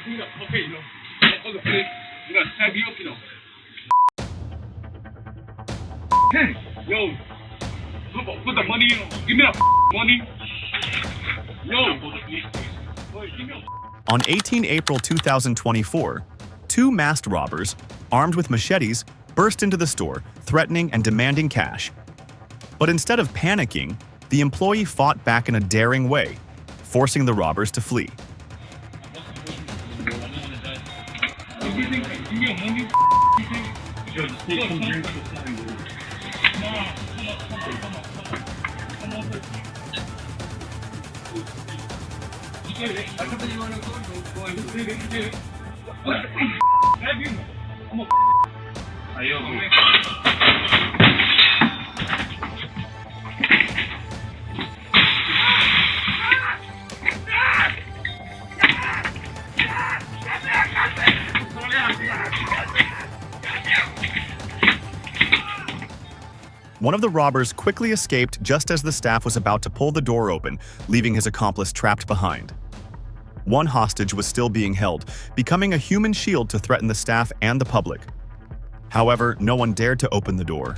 Okay, you know. Okay, you gotta tag you up, you know. Hey, yo, put the money, you know. Give me that money. Yo, give me On 18 April 2024, two masked robbers, armed with machetes, burst into the store, threatening and demanding cash. But instead of panicking, the employee fought back in a daring way, forcing the robbers to flee. One of the robbers quickly escaped just as the staff was about to pull the door open, leaving his accomplice trapped behind. One hostage was still being held, becoming a human shield to threaten the staff and the public. However, no one dared to open the door.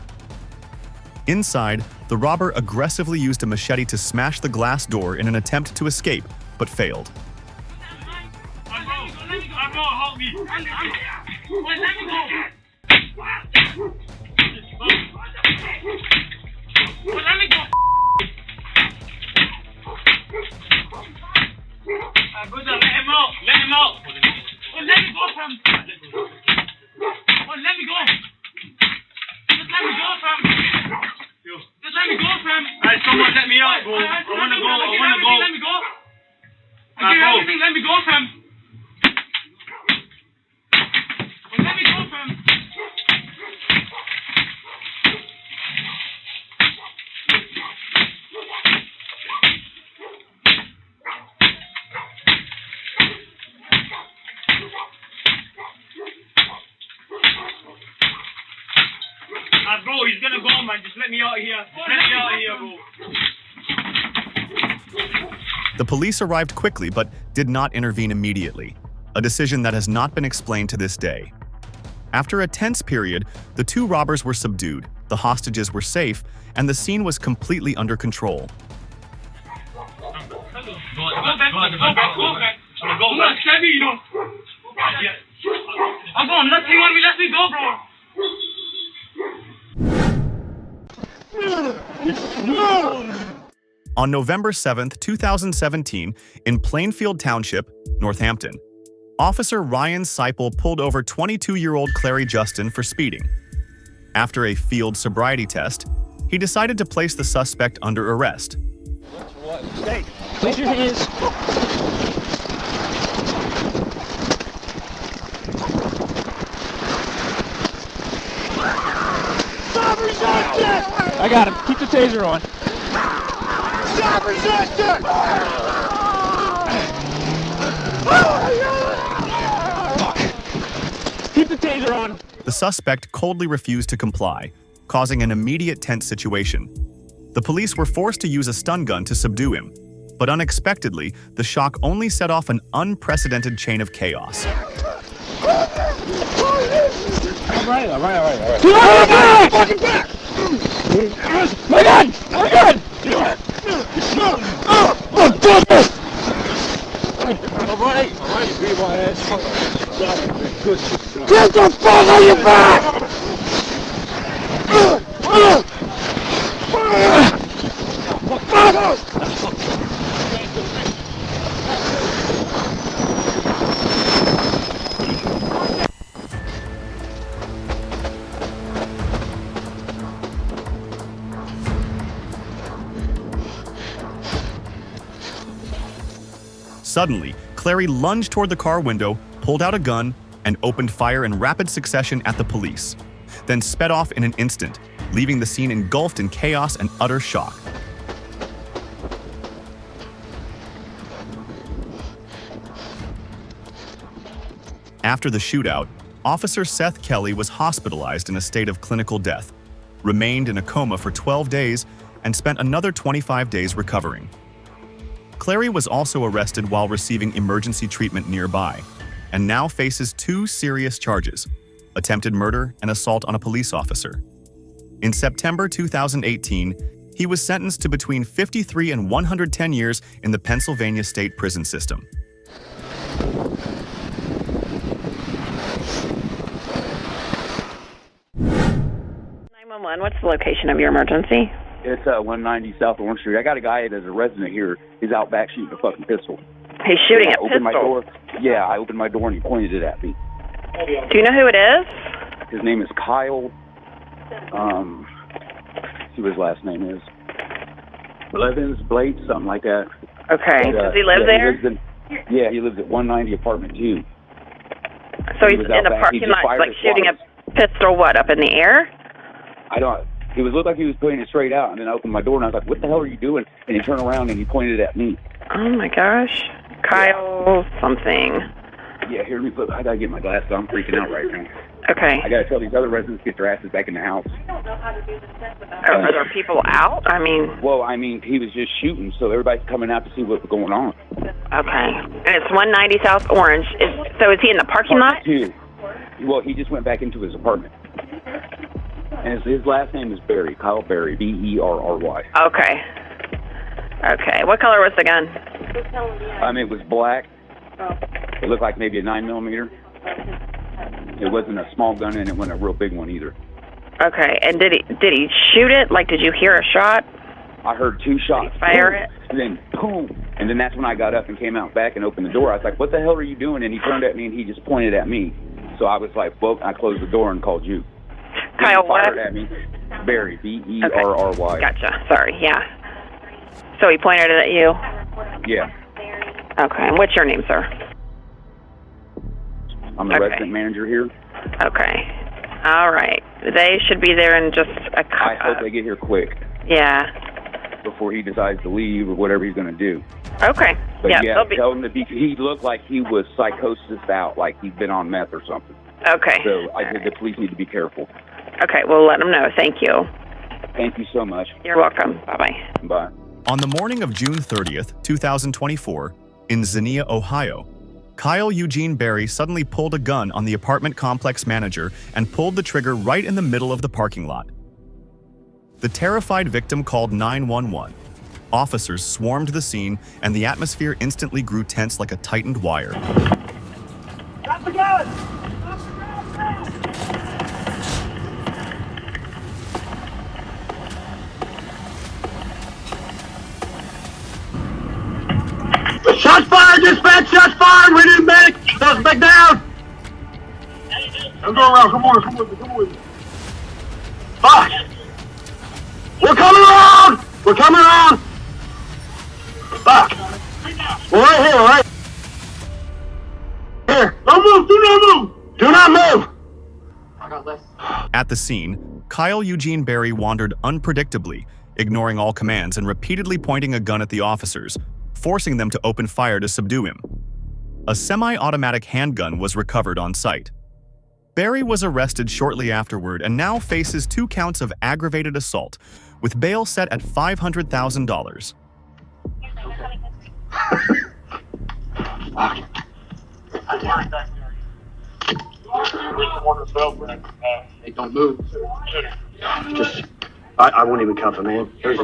Inside, the robber aggressively used a machete to smash the glass door in an attempt to escape, but failed. Bro, he's gonna go, man. Just let me out of here. Let me out of here, bro. The police arrived quickly but did not intervene immediately, a decision that has not been explained to this day. After a tense period, the two robbers were subdued, the hostages were safe, and the scene was completely under control. Go back. Steady, you know. I'm going. Let me go, bro. On November 7, 2017, in Plainfield Township, Northampton, Officer Ryan Seipel pulled over 22-year-old Clary Justin for speeding. After a field sobriety test, he decided to place the suspect under arrest. Hey, place your hands. Stop resisting! I got him. Keep the taser on. Stop resisting! Fuck. Keep the taser on. The suspect coldly refused to comply, causing an immediate tense situation. The police were forced to use a stun gun to subdue him, but unexpectedly, the shock only set off an unprecedented chain of chaos. All right. Fucking back! My gun! My gun! Oh, fuck this! All right, you beat my ass. Get the fuck on your back! Suddenly, Clary lunged toward the car window, pulled out a gun, and opened fire in rapid succession at the police, then sped off in an instant, leaving the scene engulfed in chaos and utter shock. After the shootout, Officer Seth Kelly was hospitalized in a state of clinical death, remained in a coma for 12 days, and spent another 25 days recovering. Clary was also arrested while receiving emergency treatment nearby, and now faces 2 serious charges: attempted murder and assault on a police officer. In September 2018, he was sentenced to between 53 and 110 years in the Pennsylvania state prison system. 911, what's the location of your emergency? It's 190 South Orange Street. I got a guy that's a resident here. He's out back shooting a fucking pistol. He's shooting a I opened my pistol. door. Yeah, I opened my door and he pointed it at me. Do you know who it is? His name is Kyle. See what his last name is. Blevins, Blade, something like that. Okay. But, Does he live there? He lives at 190 apartment 2. So he he's was out in a back. He parking just lot, fired like his shooting shots. a pistol, what, up in the air? It looked like he was pointing it straight out, and then I opened my door and I was like, "What the hell are you doing?" And he turned around and he pointed at me. Oh my gosh. Kyle something. Yeah, here, I gotta get my glasses. I'm freaking out right now. Okay. I gotta tell these other residents to get their asses back in the house. Are there people out? I mean... Well, I mean, he was just shooting, so everybody's coming out to see what's going on. Okay. And it's 190 South Orange. So is he in the parking lot? Apartment 2. Well, he just went back into his apartment. And his last name is Berry, Kyle Berry, B-E-R-R-Y. Okay. Okay. What color was the gun? It was black. It looked like maybe a 9mm. It wasn't a small gun, and it wasn't a real big one either. Okay. And did he shoot it? Like, did you hear a shot? I heard 2 shots. Did he fire it? And then boom. And then that's when I got up and came out back and opened the door. I was like, "What the hell are you doing?" And he turned at me and he just pointed at me. So I was like, well, I closed the door and called you. Kyle he what? fired at me. Berry, B-E-R-R-Y. Okay. Gotcha. Sorry. Yeah. So he pointed it at you? Yeah. Okay. And what's your name, sir? I'm the resident manager here. Okay. All right. They should be there in just a couple. I hope they get here quick. Yeah. Before he decides to leave or whatever he's going to do. Okay. But yeah, tell him to be. He looked like he was psychosis out, like he'd been on meth or something. Okay. So I think the police need to be careful. Okay, we'll let them know. Thank you. Thank you so much. You're welcome. Bye-bye. Bye. On the morning of June 30th, 2024, in Xenia, Ohio, Kyle Eugene Berry suddenly pulled a gun on the apartment complex manager and pulled the trigger right in the middle of the parking lot. The terrified victim called 911. Officers swarmed the scene, and the atmosphere instantly grew tense like a tightened wire. Drop the gun! Drop the gun! Shots fired! Dispatch! Shots fired! We need medic! Suspect down! I'm going around. Come on. Fuck! We're coming around! Fuck! We're right here, right? Here. Don't move! Do not move! I got this. At the scene, Kyle Eugene Berry wandered unpredictably, ignoring all commands and repeatedly pointing a gun at the officers, forcing them to open fire to subdue him. A semi-automatic handgun was recovered on site. Berry was arrested shortly afterward and now faces 2 counts of aggravated assault, with bail set at $500,000. Hey, don't move. Just, I won't even cuff him, man. He's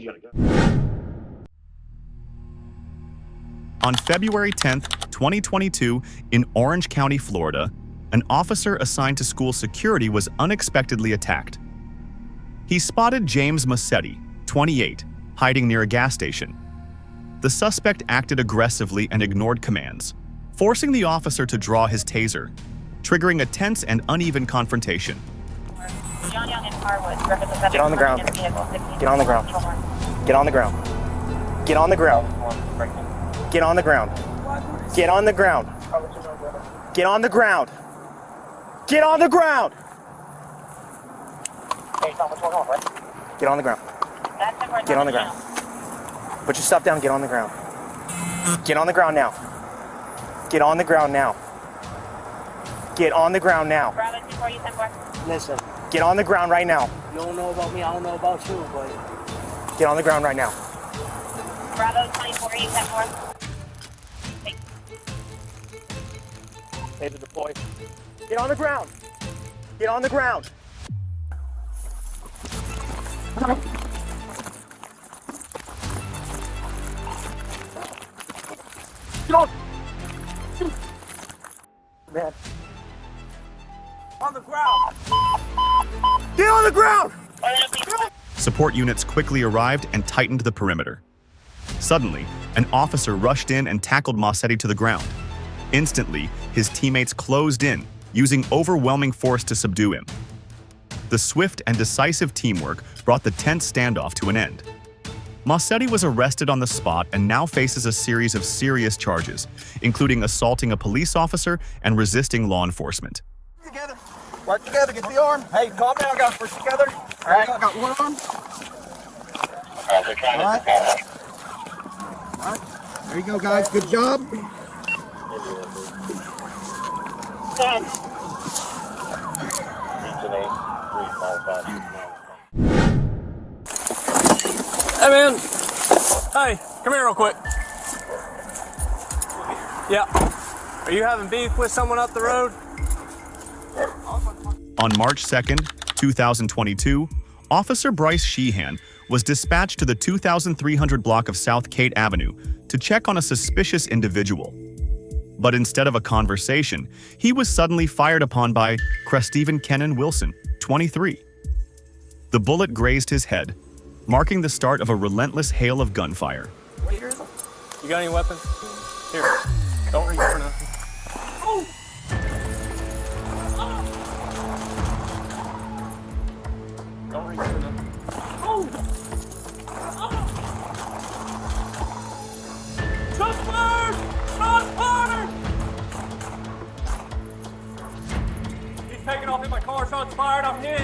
gotta go. On February 10th, 2022, in Orange County, Florida, an officer assigned to school security was unexpectedly attacked. He spotted James Massetti, 28, hiding near a gas station. The suspect acted aggressively and ignored commands, forcing the officer to draw his taser, triggering a tense and uneven confrontation. Get on the ground. Get on the ground. Get on the ground. Get on the ground. Get on the ground. Get on the ground. Get on the ground. Get on the ground. Get on the ground. Get on the ground. Get on the ground. Put your stuff down. Get on the ground. Get on the ground now. Get on the ground now. Get on the ground now. Listen, Get on the ground right now. you don't know about me, I don't know about you, but... Get on the ground right now. Bravo 24, you 10 more. Ready to deploy. Get on the ground. Get on the ground. Get on. Man. On the ground. Get on the ground. Support units quickly arrived and tightened the perimeter. Suddenly, an officer rushed in and tackled Massetti to the ground. Instantly, his teammates closed in, using overwhelming force to subdue him. The swift and decisive teamwork brought the tense standoff to an end. Massetti was arrested on the spot and now faces a series of serious charges, including assaulting a police officer and resisting law enforcement. Together. Work together, get the arm. Hey, calm down, guys. Work together. All right, got one arm. All right. All right. There you go, guys. Good job. Hey, man. Hey, come here real quick. Yeah. Are you having beef with someone up the road? On March 2nd, 2022, Officer Bryce Sheehan was dispatched to the 2300 block of South Kate Avenue to check on a suspicious individual. But instead of a conversation, he was suddenly fired upon by Cresteven Kennan Wilson, 23. The bullet grazed his head, marking the start of a relentless hail of gunfire. You got any weapons? Here. Don't reach for nothing. Don't reach for nothing. Shots fired! Shots fired! He's taking off in my car. Shots fired. I'm hit.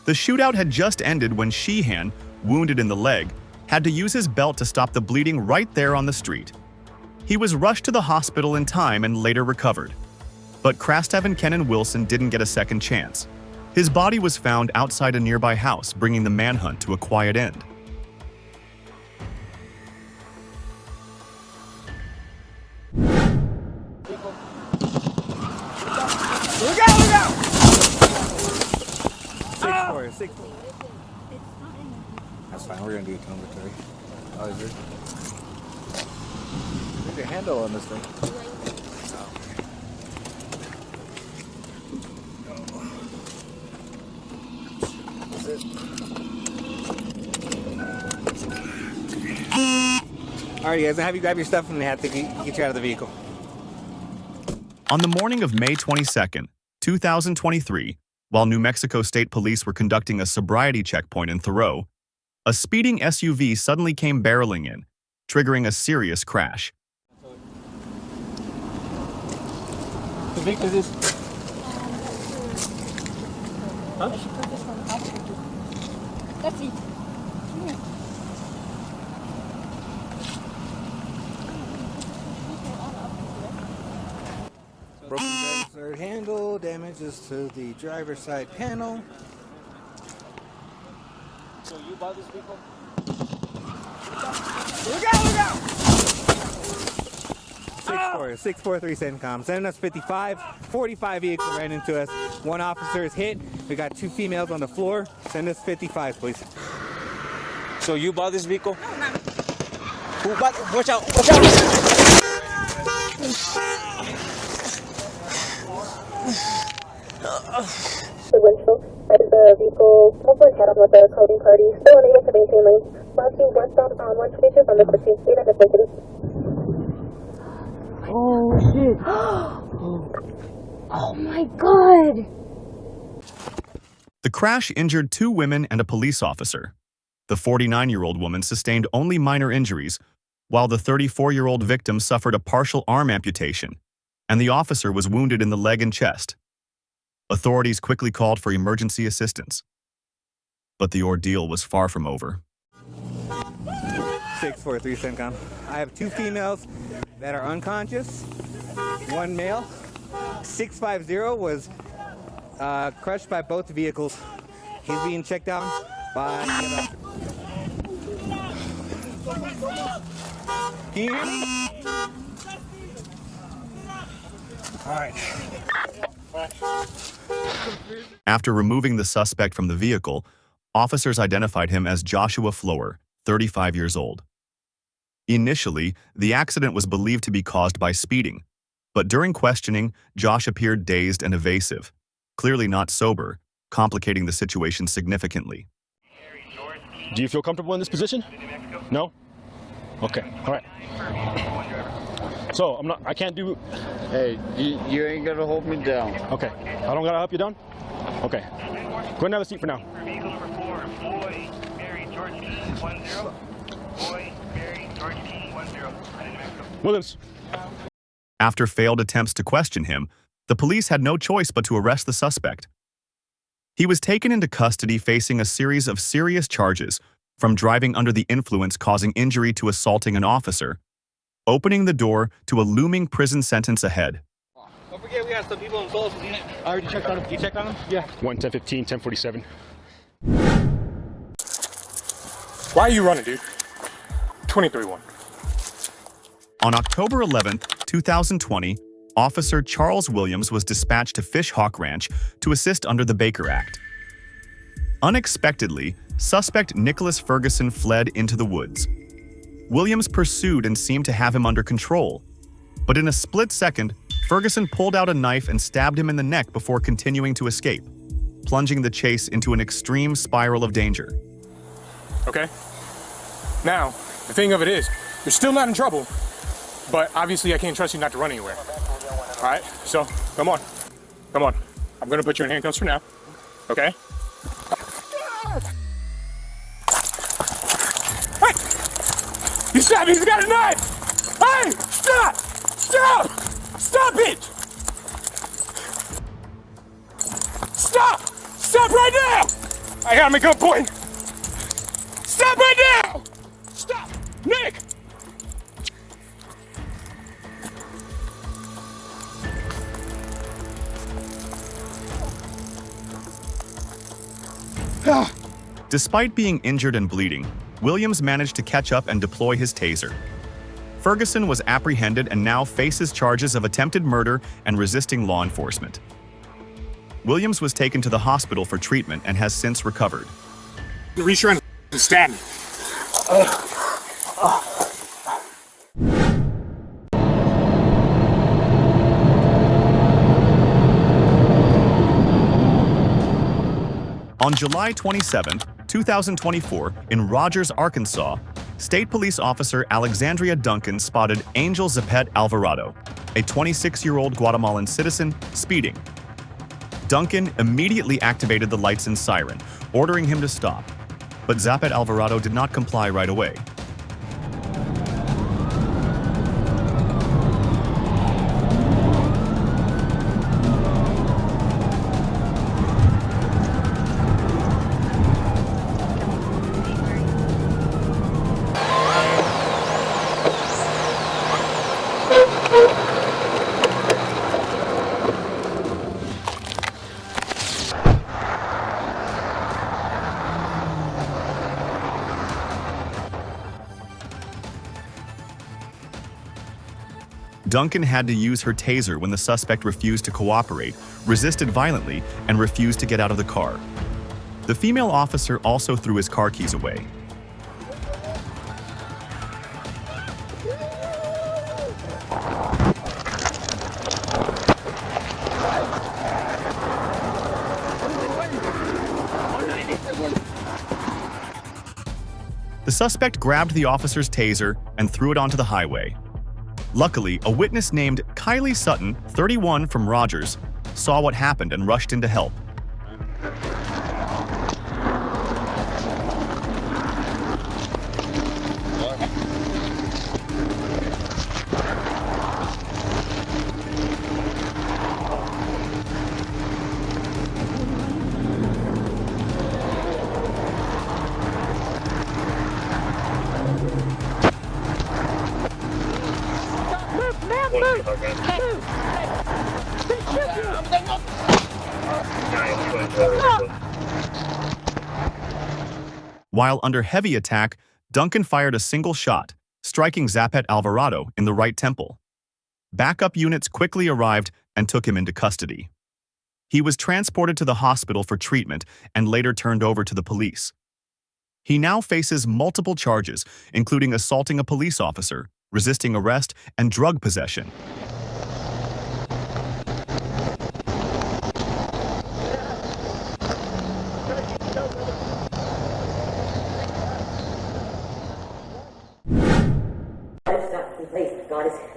The shootout had just ended when Sheehan, wounded in the leg, had to use his belt to stop the bleeding right there on the street. He was rushed to the hospital in time and later recovered. But Cresteven Kennan Wilson didn't get a second chance. His body was found outside a nearby house, bringing the manhunt to a quiet end. Look out! Look out! 6-4. That's fine. We're gonna do a telemetry. Oh, is it? There's a handle on this thing. Alright, guys, I'll have you grab your stuff and have to get you out of the vehicle. On the morning of May 22nd, 2023, while New Mexico State Police were conducting a sobriety checkpoint in Thoreau, a speeding SUV suddenly came barreling in, triggering a serious crash. Victor, this. Huh? That's it. Broken driver's side handle, damages to the driver's side panel. So you bought this vehicle? Look out! Look out! 643 CENTCOM. Send us 55. 45 vehicles ran into us. One officer is hit. We got 2 females on the floor. Send us 55, please. So you bought this vehicle? No, no. Who bought? Watch out! Watch out! The vehicle overhead on with the coding party, still unable to maintain lane. Last two westbound on 122 from the 15th Street at the City. Oh shit. Oh my god. The crash injured 2 women and a police officer. The 49-year-old woman sustained only minor injuries, while the 34-year-old victim suffered a partial arm amputation, and the officer was wounded in the leg and chest. Authorities quickly called for emergency assistance. But the ordeal was far from over. 643 CENTCOM. I have 2 females that are unconscious. 1 male. 650 was crushed by both vehicles. He's being checked out by... Can you hear me? After removing the suspect from the vehicle, officers identified him as Joshua Flower, 35 years old. Initially, the accident was believed to be caused by speeding, but during questioning, Josh appeared dazed and evasive, clearly not sober, complicating the situation significantly. Do you feel comfortable in this position? No? Okay, all right. So, I can't do... Hey, you ain't gonna hold me down. Okay, I don't gotta help you down? Okay. Go ahead and have a seat for now. Williams. After failed attempts to question him, the police had no choice but to arrest the suspect. He was taken into custody facing a series of serious charges, from driving under the influence causing injury to assaulting an officer, opening the door to a looming prison sentence ahead. Don't forget we have some people involved. I already checked on them. You checked on them? Yeah. 10:15, 10:47. Why are you running, dude? 23-1. On October 11, 2020, Officer Charles Williams was dispatched to Fish Hawk Ranch to assist under the Baker Act. Unexpectedly, suspect Nicholas Ferguson fled into the woods. Williams pursued and seemed to have him under control, but in a split second, Ferguson pulled out a knife and stabbed him in the neck before continuing to escape, plunging the chase into an extreme spiral of danger. Okay. Now, the thing of it is, you're still not in trouble, but obviously I can't trust you not to run anywhere. All right, so come on. Come on. I'm gonna put you in handcuffs for now, okay? Hey! He shot me, he's got a knife! Hey! Stop! Stop! Stop it! Stop! Stop right now! I got him a good point. Stop right now! Stop! Nick! Despite being injured and bleeding, Williams managed to catch up and deploy his taser. Ferguson was apprehended and now faces charges of attempted murder and resisting law enforcement. Williams was taken to the hospital for treatment and has since recovered. Reach around and stab me. On July 27, 2024, in Rogers, Arkansas, State Police Officer Alexandria Duncan spotted Angel Zapet Alvarado, a 26-year-old Guatemalan citizen, speeding. Duncan immediately activated the lights and siren, ordering him to stop, but Zapet Alvarado did not comply right away. Duncan had to use her taser when the suspect refused to cooperate, resisted violently, and refused to get out of the car. The female officer also threw his car keys away. The suspect grabbed the officer's taser and threw it onto the highway. Luckily, a witness named Kylie Sutton, 31, from Rogers, saw what happened and rushed in to help. While under heavy attack, Duncan fired a single shot, striking Zapet Alvarado in the right temple. Backup units quickly arrived and took him into custody. He was transported to the hospital for treatment and later turned over to the police. He now faces multiple charges, including assaulting a police officer, resisting arrest, and drug possession.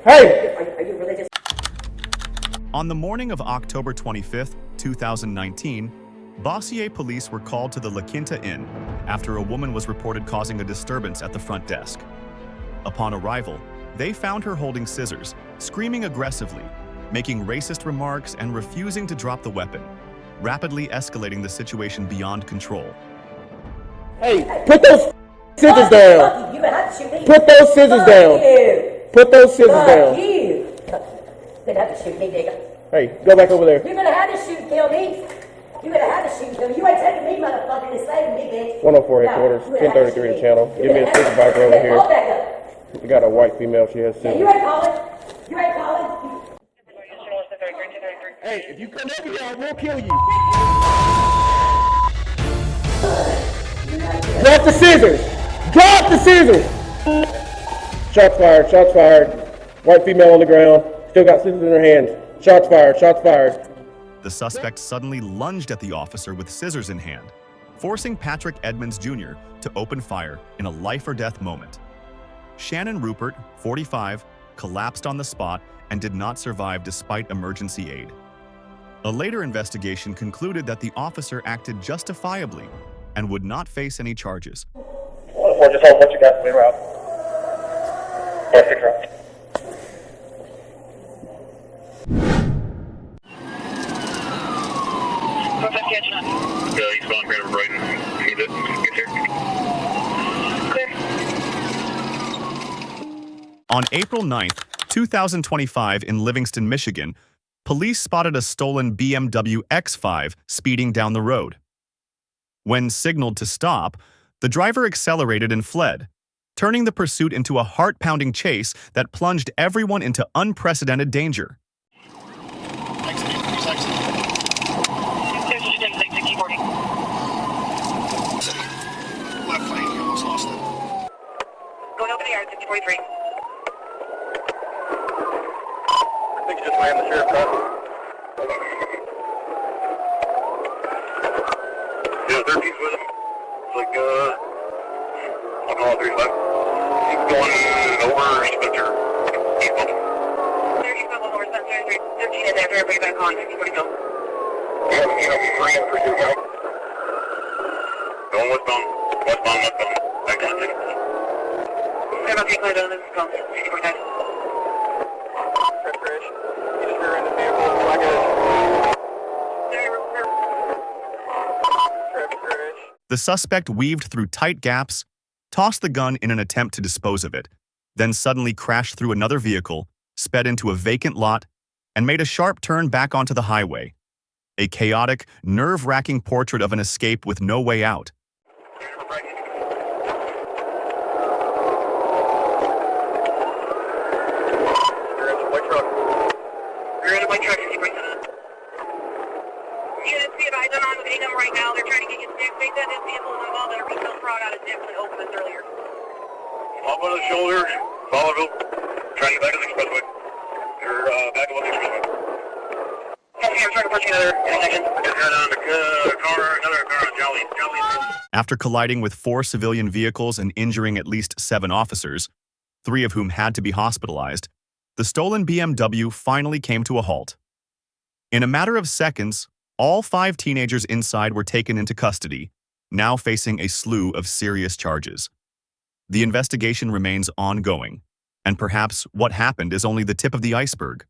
Hey! Are you religious? On the morning of October 25, 2019, Bossier police were called to the La Quinta Inn after a woman was reported causing a disturbance at the front desk. Upon arrival, they found her holding scissors, screaming aggressively, making racist remarks and refusing to drop the weapon, rapidly escalating the situation beyond control. Hey, put those scissors down. You have to shoot me. Put those scissors down. Put those scissors down. You. You're gonna have to shoot me, nigga. Hey, go back over there. You're gonna have to shoot and kill me. You're gonna have to shoot and kill me. You ain't taking me, motherfucker. It's saving me, bitch. 104 headquarters, 1033 the channel. Give me a supervisor over here. We got a white female, she has scissors. You ain't calling. You ain't calling. Hey, if you come over here, I will kill you. Drop the scissors! Drop the scissors! Shots fired, shots fired. White female on the ground, still got scissors in her hands. Shots fired, shots fired. The suspect suddenly lunged at the officer with scissors in hand, forcing Patrick Edmonds Jr. to open fire in a life-or-death moment. Shannon Rupert, 45, collapsed on the spot and did not survive despite emergency aid. A later investigation concluded that the officer acted justifiably and would not face any charges. Well, just hold what you got, we route. Perfect route. Yeah, he's going to right and need it. Get here. Clear. On April 9th, 2025 in Livingston, Michigan, police spotted a stolen BMW X5 speeding down the road. When signaled to stop, the driver accelerated and fled, turning the pursuit into a heart-pounding chase that plunged everyone into unprecedented danger. Left lane, you almost lost it. Going over the yard, 5043. I think you just ran the sheriff car. Yeah, 13's with him. It's like, I'll call it 35. He's going over Spencer. He's going. 35 over Spencer, 13 in there, everybody back on, 5040 go. Yeah, ran for you, right? Going westbound, westbound. Back on 6. Sorry about the clear down, this is going, 5045. Crash. You just rear-ended the vehicle. I got it. The suspect weaved through tight gaps, tossed the gun in an attempt to dispose of it, then suddenly crashed through another vehicle, sped into a vacant lot, and made a sharp turn back onto the highway. A chaotic, nerve-wracking portrait of an escape with no way out. Units be advised, I'm on with them right now. They're trying to get you stick. They said this vehicle is involved in a retail fraud out of Dixon Oakland earlier. Up on the shoulder, Follow, trying to get back to the expressway. You're back above the expressway. Okay, I'm trying to push you another intersection. Just got on the car, another car on Jolly. After colliding with 4 civilian vehicles and injuring at least 7 officers, 3 of whom had to be hospitalized, the stolen BMW finally came to a halt. In a matter of seconds, all 5 teenagers inside were taken into custody, now facing a slew of serious charges. The investigation remains ongoing, and perhaps what happened is only the tip of the iceberg.